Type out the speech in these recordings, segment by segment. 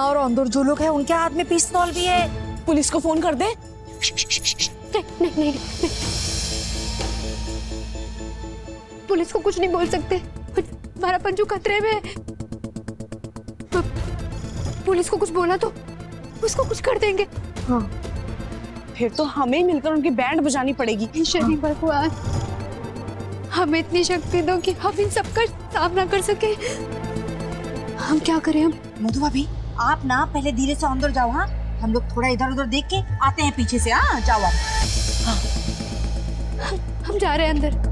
और अंदर जो लोग हैं उनके हाथ में पिस्तौल भी है। पुलिस को फोन कर दे। नहीं नहीं नहीं, पुलिस को कुछ नहीं बोल सकते, हमारा पंजू खतरे में है। पुलिस को कुछ बोला तो उसको कुछ कर देंगे। हाँ, फिर तो हमें मिलकर उनकी बैंड बजानी पड़ेगी। शनि भगवान, हमें इतनी शक्ति दो कि हम इन सबका सामना कर सके। हम क्या करें? हम मधु भाभी, आप ना पहले धीरे से अंदर जाओ। हाँ, हम लोग थोड़ा इधर उधर देख के आते हैं पीछे से। हाँ, जाओ आप। हम जा रहे हैं अंदर।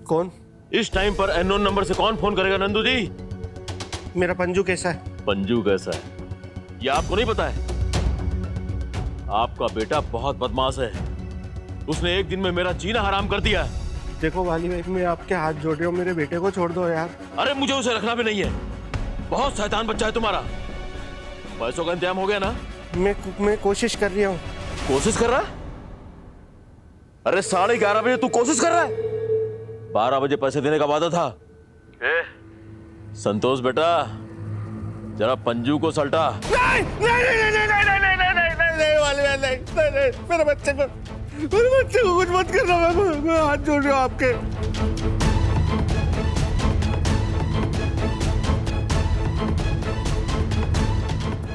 कौन? इस टाइम पर अननोन नंबर से कौन फोन करेगा नंदू जी? मेरा पंजू कैसा है? पंजू कैसा है ये आपको नहीं पता है? आपका बेटा बहुत बदमाश है। उसने एक दिन में मेरा जीना हराम कर दिया। देखो वाली भाई, मैं आपके हाथ जोड़ रही हूँ, मेरे बेटे को छोड़ दो यार। अरे मुझे उसे रखना भी नहीं है। बहुत शैतान बच्चा है तुम्हारा। पैसों का इंतजाम हो गया ना? मैं कोशिश कर रही हूँ। कोशिश कर रहा है? अरे 11:30 बजे तू कोशिश कर रहा है? 12 बजे पैसे देने का वादा था। संतोष बेटा, जरा पंजू को सल्टा। नहीं मेरे बच्चे को कुछ मत करना। मैं हाथ जोड़ रही हूँ आपके।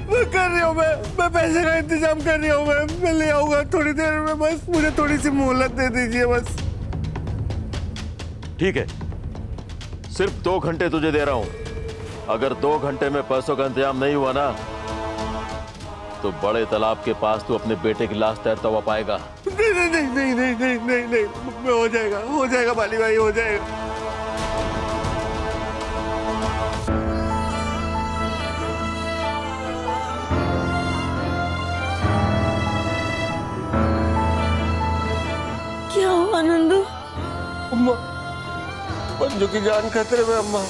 मैं कर रही हूँ, मैं पैसे का इंतजाम कर रही हूँ। मैं ले आऊंगा थोड़ी देर में। बस मुझे थोड़ी सी मोहलत दे दीजिए बस। ठीक है, सिर्फ 2 घंटे तुझे दे रहा हूं। अगर 2 घंटे में पैसों का इंतजाम नहीं हुआ ना, तो बड़े तालाब के पास तू अपने बेटे की लाश तैरता हुआ पाएगा। नहीं नहीं नहीं नहीं नहीं नहीं नहीं नहीं, मैं हो जाएगा बाली भाई, हो जाएगा। क्या हुआ नंदू? अम्मा, पंजू की जान खतरे में अम्मा।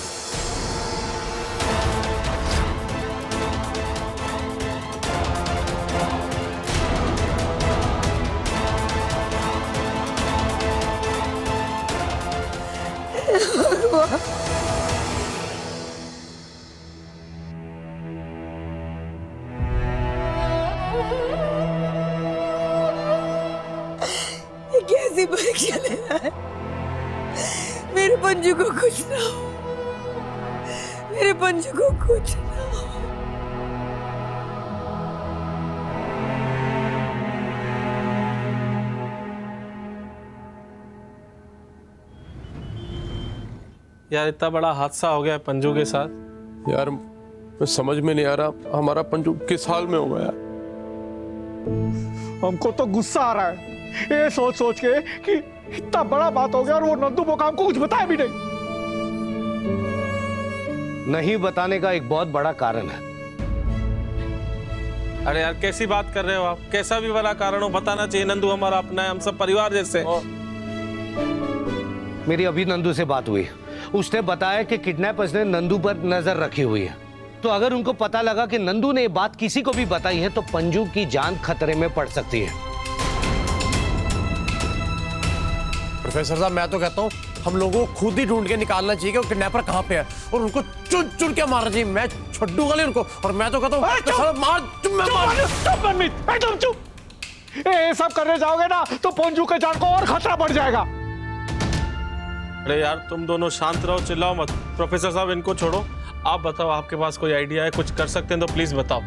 कैसी परीक्षा ले रहा है? मेरे पंजू को कुछ ना हो, मेरे पंजू को कुछ ना हो। यार इतना बड़ा हादसा हो गया पंजू के साथ। यार मैं समझ में नहीं आ रहा हमारा पंजू किस हाल में होगा यार। हमको तो गुस्सा आ रहा है ये सोच सोच के कि इतना बड़ा बात हो गया और वो नंदू मुकाम को कुछ बताया भी नहीं बताने का एक बहुत बड़ा कारण है। अरे यार कैसी बात कर रहे हो आप? कैसा भी बड़ा कारण हो बताना चाहिए। नंदू हमारा अपना है, हम सब परिवार जैसे। मेरी अभी नंदू से बात हुई, उसने बताया कि किडनैपर्स ने नंदू पर नजर रखी हुई है। तो अगर उनको पता लगा कि नंदू ने ये बात किसी को भी बताई है तो पंजू की जान खतरे में पड़ सकती है। प्रोफेसर साहब, मैं तो कहता हूँ हम लोगों को खुद ही ढूंढ के निकालना चाहिए कि वो किडनैपर कहाँ पे है और उनको चुन चुन के मारना चाहिए। मैं छोड़ूंगा नहीं उनको। और मैं तो कहता हूँ ये सब करने जाओगे ना तो पंजू के जान को और खतरा बढ़ जाएगा। अरे यार तुम दोनों शांत रहो, चिल्लाओ मत। प्रोफेसर साहब इनको छोड़ो, आप बताओ आपके पास कोई आइडिया है, कुछ कर सकते हैं तो प्लीज बताओ।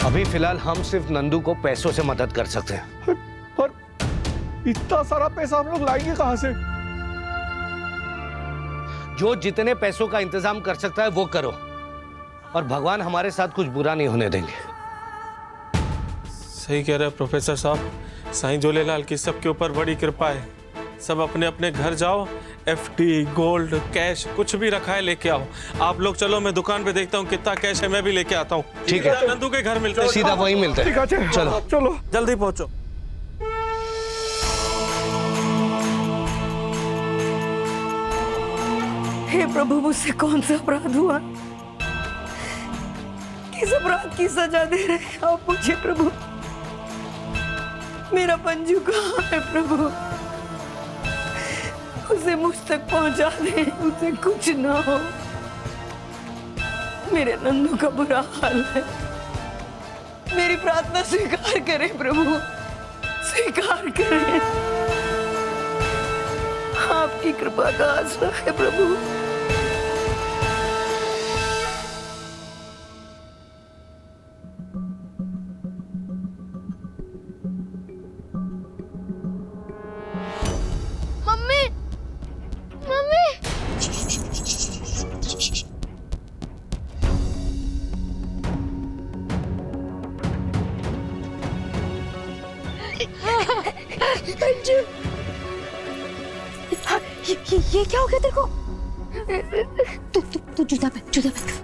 अभी फिलहाल हम सिर्फ नंदू को पैसों से मदद कर सकते हैं। इतना सारा पैसा हम लोग लाएंगे कहां से? जो जितने पैसों का इंतजाम कर सकता है वो करो, और भगवान हमारे साथ कुछ बुरा नहीं होने देंगे। सही कह रहे हैं प्रोफेसर साहब, साईं झूलेलाल की सबके ऊपर बड़ी कृपा है। सब अपने अपने घर जाओ, एफडी, गोल्ड, कैश कुछ भी रखा है लेके आओ। आप लोग चलो, मैं दुकान पे देखता हूँ कितना कैश है, मैं भी लेके आता हूँ। ठीक है, नंदू के घर मिलते हैं, सीधा वहीं मिलते हैं। ठीक है, चलो चलो जल्दी पहुंचो। हे प्रभु, मुझसे कौन सा अपराध हुआ? किस अपराध की सजा दे रहे हैं आप मुझे प्रभु? मेरा पंजू कहाँ है प्रभु? उसे मुझ तक पहुंचा दे, उसे कुछ ना हो। मेरे नंदू का बुरा हाल है। मेरी प्रार्थना स्वीकार करें प्रभु, स्वीकार करें। आपकी कृपा का आसरा है प्रभु। मम्मी, मम्मी, पंजू, ये क्या हो गया तेरे को? तू जूता पहन, जूता पहन।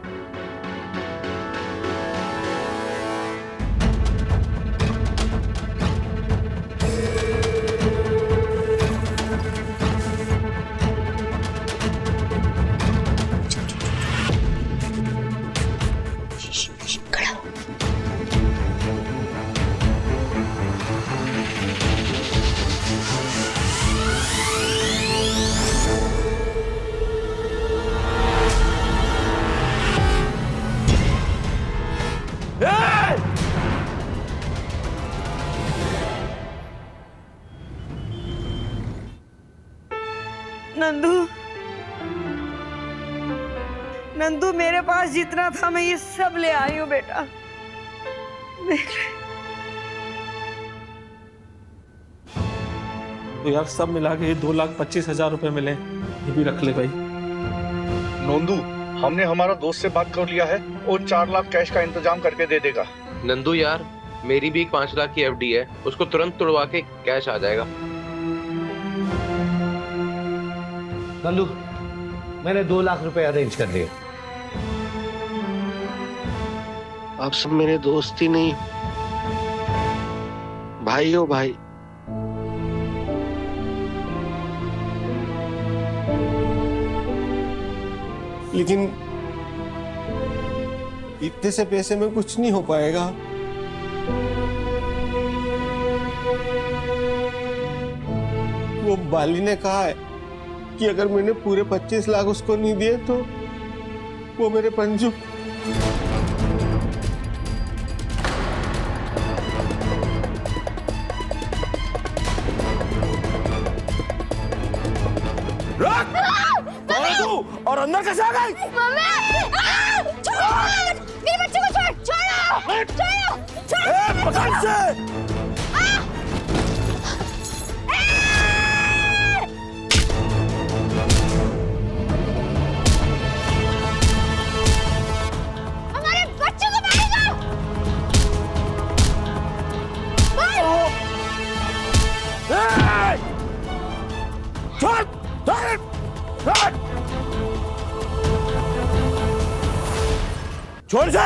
नंदू, नंदू, मेरे पास जितना था मैं ये सब ले आई हूँ बेटा। देख ले। तो यार सब मिला के 2,25,000 रुपए मिले, ये भी रख ले भाई। नंदू, हमने हमारा दोस्त से बात कर लिया है और 4 लाख कैश का इंतजाम करके दे देगा। नंदू यार, मेरी भी 5 लाख की एफडी है, उसको तुरंत तुड़वा के कैश आ जाएगा। नंदू, मैंने 2 लाख रुपए अरेंज कर दिए। आप सब मेरे दोस्त ही नहीं, भाई हो भाई। लेकिन इतने से पैसे में कुछ नहीं हो पाएगा। वो बाली ने कहा है कि अगर मैंने पूरे 25 लाख उसको नहीं दिए तो वो मेरे पंजू। और अंदर कैसे आ गई? छोड़! मेरे बच्चे को छोड़! छोड़ो! छोड़ो! छोड़ो! पकड़ से! हमारे बच्चे को मारेगा! छोड़! छोड़! छोड़! छोड़ से!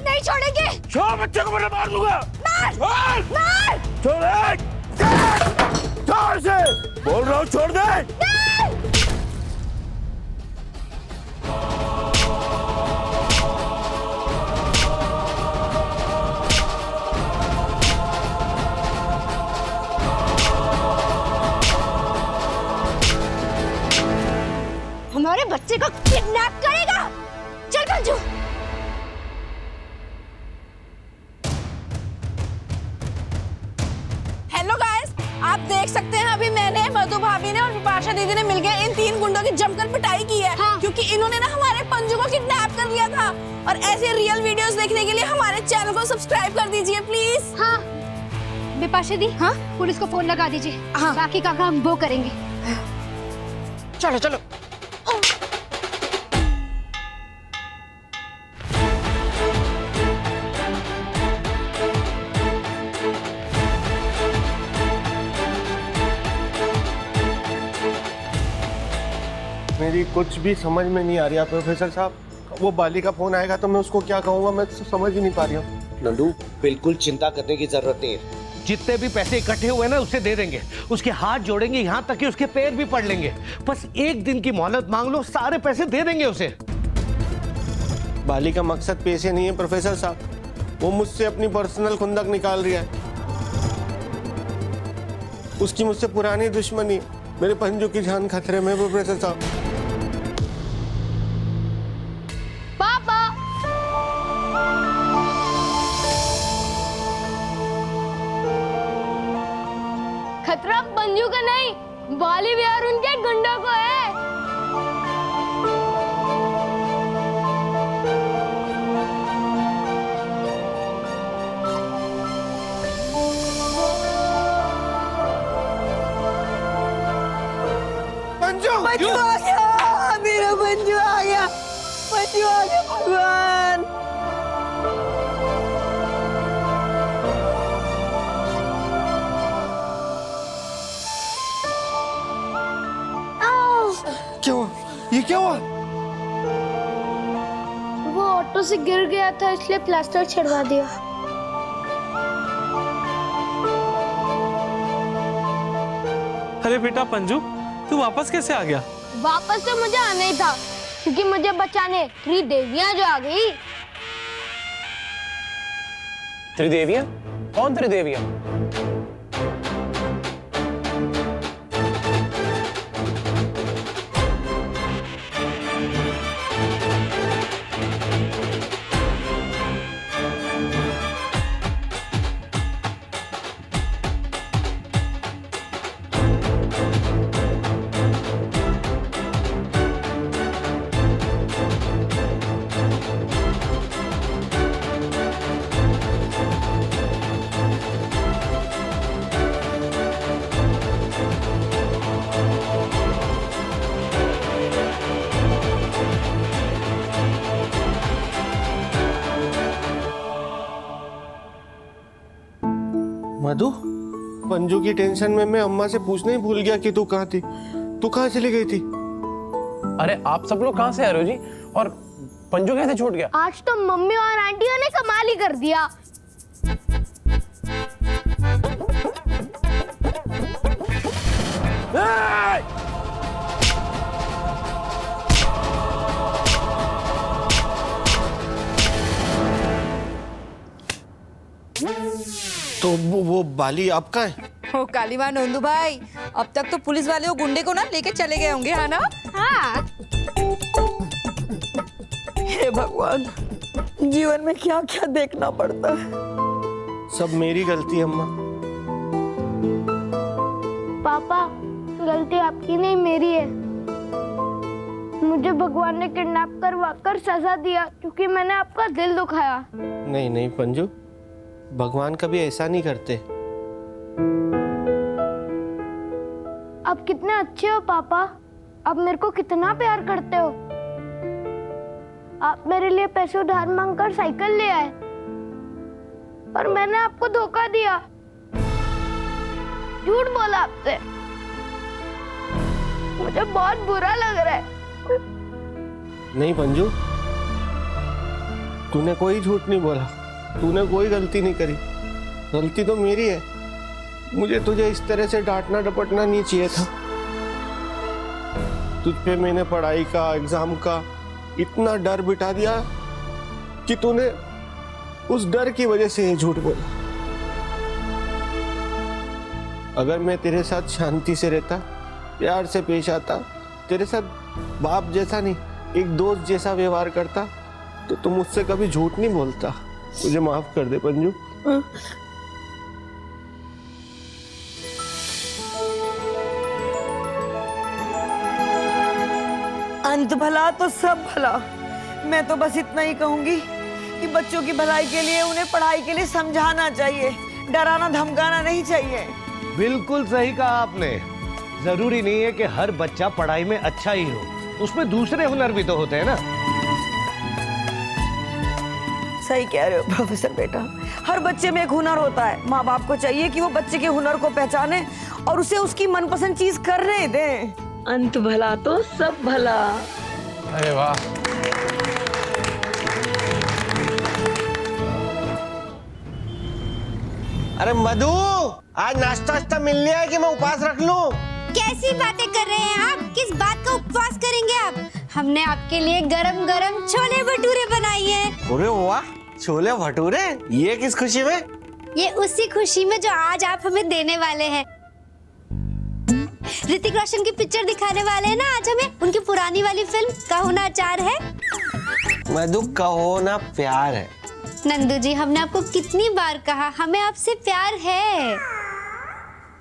नहीं छोड़ेंगे! छोड़, बच्चे को मैं मार दूंगा! मार! छोड़! मार! छोड़! छोड़ से! बोल रहा हूँ छोड़ दे! हमारे बच्चे को किडनैप करेगा। चल पंजू। हेलो गाइस, आप देख सकते हैं अभी मैंने, मधु भाभी ने और विपाशा दीदी ने मिलकर इन 3 गुंडों की जमकर पिटाई की है। हाँ। क्योंकि इन्होंने ना हमारे पंजू को किडनैप कर लिया था। और ऐसे रियल वीडियोस देखने के लिए हमारे चैनल को सब्सक्राइब कर दीजिए प्लीज। हाँ, बिपाशा दी, हाँ पुलिस को फोन लगा दीजिए। हाँ बाकी का काम वो करेंगे। चलो चलो। मेरी कुछ भी समझ में नहीं आ रही है प्रोफेसर साहब। वो बाली का फोन आएगा तो मैं उसको क्या कहूँगा, मैं समझ ही नहीं पा रही हूँ। नंदू बिल्कुल चिंता करने की जरूरत नहीं है। जितने भी पैसे इकट्ठे हुए ना उसे दे देंगे, उसके हाथ जोड़ेंगे, यहाँ तक कि उसके पैर भी पड़ लेंगे। बस एक दिन की मोहलत मांग लो, सारे पैसे दे देंगे उसे। बाली का मकसद पैसे नहीं है प्रोफेसर साहब, वो मुझसे अपनी पर्सनल खुंदक निकाल रही है। उसकी मुझसे पुरानी दुश्मनी, मेरे पंजू की जान खतरे में प्रोफेसर साहब। पापा खतरा पंजू का नहीं, बाली भी और उनके गुंडों को है। पंजू आ गया, मेरा पंजू आ गया, पंजू आ गया भगवान। क्या हुआ? ये क्या हुआ? वो ऑटो से गिर गया था इसलिए प्लास्टर छड़वा दिया। अरे बेटा पंजू, तू वापस कैसे आ गया? वापस तो मुझे आना ही था क्योंकि मुझे बचाने त्रिदेवियां जो आ गई। त्रिदेवियां? कौन त्रिदेवियां? मधु, पंजू की टेंशन में मैं अम्मा से पूछना ही भूल गया कि तू कहाँ थी। तू कहाँ चली गई थी? अरे आप सब लोग कहाँ से आ रहे हो जी? और पंजू कैसे छूट गया? आज तो मम्मी और आंटियों ने कमाल ही कर दिया। तो वो बाली अब कहाँ है? ओ कालीमा नंदू भाई, अब तक तो पुलिस वाले वो गुंडे को ना लेके चले गए होंगे, है ना? हाँ हे भगवान, जीवन में क्या क्या देखना पड़ता है। सब मेरी गलती अम्मा। पापा, गलती आपकी नहीं मेरी है। मुझे भगवान ने किडनैप करवा कर सजा दिया क्योंकि मैंने आपका दिल दुखाया। नहीं नहीं पंजू, भगवान कभी ऐसा नहीं करते। अब कितने अच्छे हो पापा, अब मेरे को कितना प्यार करते हो। आप मेरे लिए पैसे उधार मांगकर साइकिल ले आए, पर मैंने आपको धोखा दिया, झूठ बोला आपसे। मुझे बहुत बुरा लग रहा है। नहीं पंजू, तूने कोई झूठ नहीं बोला, तूने कोई गलती नहीं करी। गलती तो मेरी है। मुझे तुझे इस तरह से डांटना डपटना नहीं चाहिए था। तुझ पे मैंने पढ़ाई का, एग्जाम का इतना डर बिठा दिया कि तूने उस डर की वजह से ये झूठ बोला। अगर मैं तेरे साथ शांति से रहता, प्यार से पेश आता, तेरे साथ बाप जैसा नहीं एक दोस्त जैसा व्यवहार करता, तो तुम मुझसे कभी झूठ नहीं बोलता। मुझे माफ कर दे पंजू। अंत भला तो सब भला। मैं तो बस इतना ही कहूंगी कि बच्चों की भलाई के लिए उन्हें पढ़ाई के लिए समझाना चाहिए, डराना धमकाना नहीं चाहिए। बिल्कुल सही कहा आपने। जरूरी नहीं है कि हर बच्चा पढ़ाई में अच्छा ही हो, उसमें दूसरे हुनर भी तो होते हैं ना। सही कह रहे हो प्रोफेसर बेटा, हर बच्चे में एक हुनर होता है। माँ बाप को चाहिए कि वो बच्चे के हुनर को पहचाने और उसे उसकी मनपसंद चीज करने दें। अंत भला तो सब भला। अरे वाह। अरे मधु, आज नाश्ता वास्ता मिल लिया है कि मैं उपवास रख लूं? कैसी बातें कर रहे हैं आप? किस बात का उपवास करेंगे आप? हमने आपके लिए गरम गरम छोले भटूरे बनाई हैं। अरे वाह, छोले भटूरे, ये किस खुशी में? ये उसी खुशी में जो आज आप हमें देने वाले हैं। ऋतिक रोशन की पिक्चर दिखाने वाले हैं ना आज हमें, उनकी पुरानी वाली फिल्म कहो ना अचार है। मधु, कहो ना प्यार है। नंदू जी, हमने आपको कितनी बार कहा हमें आपसे प्यार है।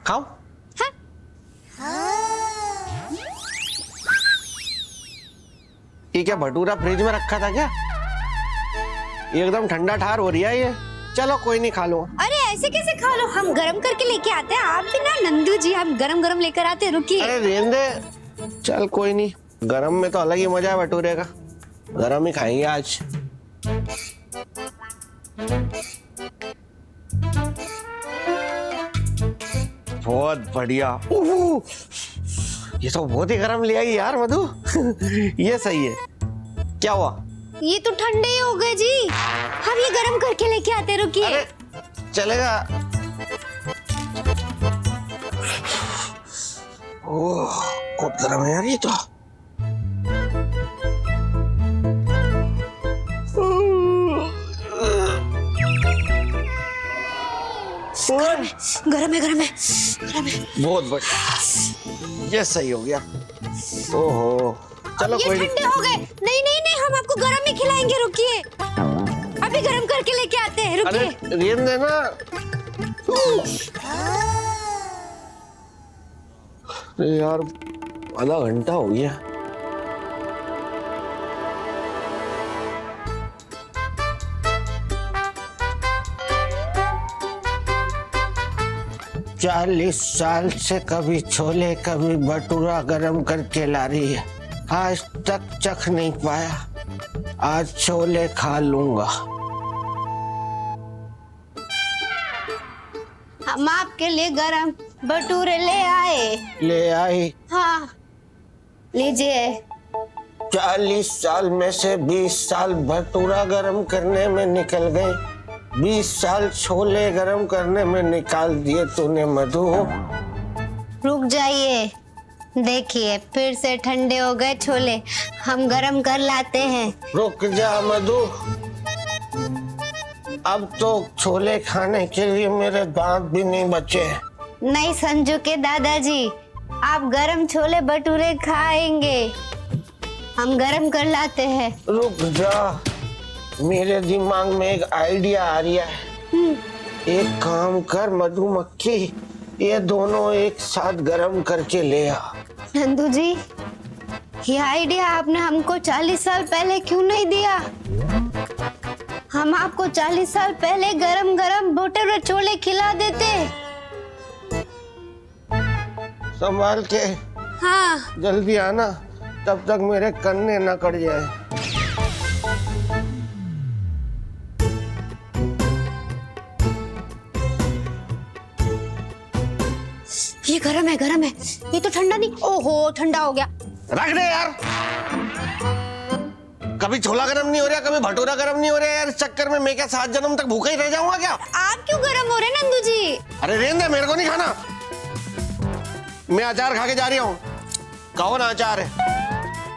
खाओ। ये क्या भटूरा फ्रिज में रखा था क्या? ये एकदम ठंडा ठार हो रही है ये। चलो कोई नहीं, खा लो। अरे ऐसे कैसे खा लो, हम गरम करके लेके आते हैं। आप भी ना नंदू जी, हम गरम गरम लेकर आते हैं। रुकिए। अरे रहने दे, चल कोई नहीं। गरम में तो अलग ही मजा है भटूरे का, गरम ही खाएंगे आज। बहुत बढ़िया। ये तो बहुत ही गरम ले आई यार मधु। ये सही है। क्या हुआ? ये तो ठंडे ही हो गए जी, हम ये गरम करके लेके आते। रुकिए। चलेगा। ओह, बहुत गरम है यार ये तो। गरम है, गरम है, गरम है। बहुत बढ़िया, ये सही हो गया। ओहो, चलो कोई नहीं। ठंडे हो गए। नहीं नहीं नहीं, हम आपको गरम ही खिलाएंगे। रुकिए, अभी गरम करके लेके आते हैं। रुकिए। अरे रेन देना। अरे यार, आधा घंटा हो गया। चालीस साल से कभी छोले कभी भटूरा गरम करके ला रही है, आज तक चख नहीं पाया। आज छोले खा लूंगा। हम आपके लिए गरम भटूरे ले आए। ले आई? हाँ, लीजिए। 40 साल में से 20 साल भटूरा गरम करने में निकल गए, 20 साल छोले गरम करने में निकाल दिए तूने मधु। रुक जाइए, देखिए फिर से ठंडे हो गए छोले, हम गरम कर लाते हैं। रुक जा मधु, अब तो छोले खाने के लिए मेरे दांत भी नहीं बचे। नहीं संजू के दादाजी, आप गरम छोले भटूरे खाएंगे, हम गरम कर लाते हैं। रुक जा, मेरे दिमाग में एक आइडिया आ रही है। एक काम कर मधुमक्खी, ये दोनों एक साथ गरम करके ले आ। नंदू जी, ये आइडिया आपने हमको 40 साल पहले क्यों नहीं दिया? हम आपको 40 साल पहले गरम गरम भटूरे छोले खिला देते। संभाल के। हाँ। जल्दी आना, तब तक मेरे कन्ने न कट जाए। ये गरम है, गरम है। ये तो ठंडा नहीं। ओहो, ठंडा हो गया। रख दे यार। कभी छोला गरम नहीं हो रहा, कभी भटूरा गरम नहीं हो रहा यार। इस चक्कर में मैं क्या 7 जन्म तक भूखा ही रह जाऊंगा क्या? आप क्यों गरम हो रहे नंदू जी? अरे रहने दे, मेरे को नहीं खाना। मैं अचार खा के जा रही हूँ। कौन अचार है?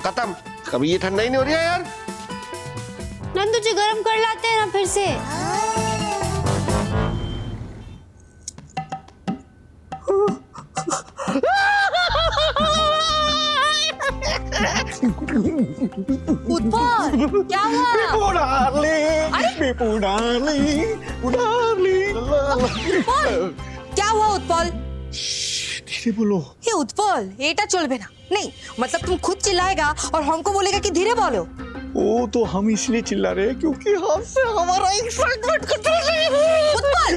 खत्म। कभी ये ठंडा ही नहीं हो रही है यार। नंदू जी, गरम कर लाते हैं ना फिर से। उत्पल, क्या हुआ? क्या हुआ उत्पल? धीरे बोलो। ये उत्पल, এটা চলবে না। नहीं, मतलब तुम खुद चिल्लाएगा और हमको बोलेगा कि धीरे बोलो। वो तो हम इसलिए चिल्ला रहे हैं क्योंकि हमसे हमारा एक्साइटमेंट कंट्रोल नहीं है। उत्पल,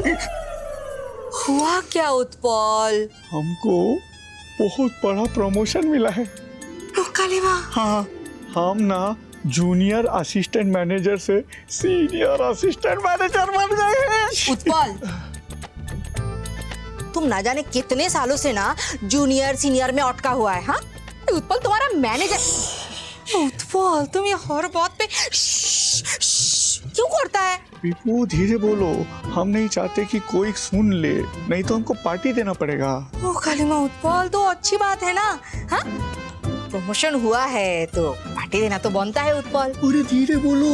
हुआ क्या उत्पल? हमको बहुत बड़ा प्रमोशन मिला है। कालीमा। हाँ, हम ना जूनियर असिस्टेंट मैनेजर से सीनियर असिस्टेंट मैनेजर बन गए हैं। उत्पल, तुम ना जाने कितने सालों से ना जूनियर सीनियर में अटका हुआ है। हाँ, उत्पल तुम्हारा मैनेजर। उत्पल, तुम ये हर बात पे क्यों करता है? पीपू धीरे बोलो, हम नहीं चाहते कि कोई सुन ले, नहीं तो हमको पार्टी देना पड़ेगा। ओ कालीमा, उत्पल तो अच्छी बात है ना। हाँ, प्रमोशन हुआ है तो पार्टी देना तो बनता है उत्पल। अरे धीरे बोलो,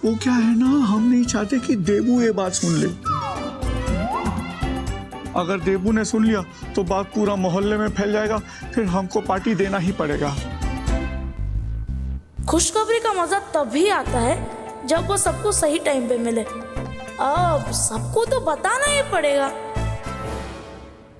वो क्या है ना, हम नहीं चाहते कि देबू ये बात सुन ले। अगर देबू ने सुन लिया तो बात पूरा मोहल्ले में फैल जाएगा, फिर हमको पार्टी देना ही पड़ेगा। खुशखबरी का मजा तभी आता है जब वो सबको सही टाइम पे मिले। अब सबको तो बताना ही पड़ेगा।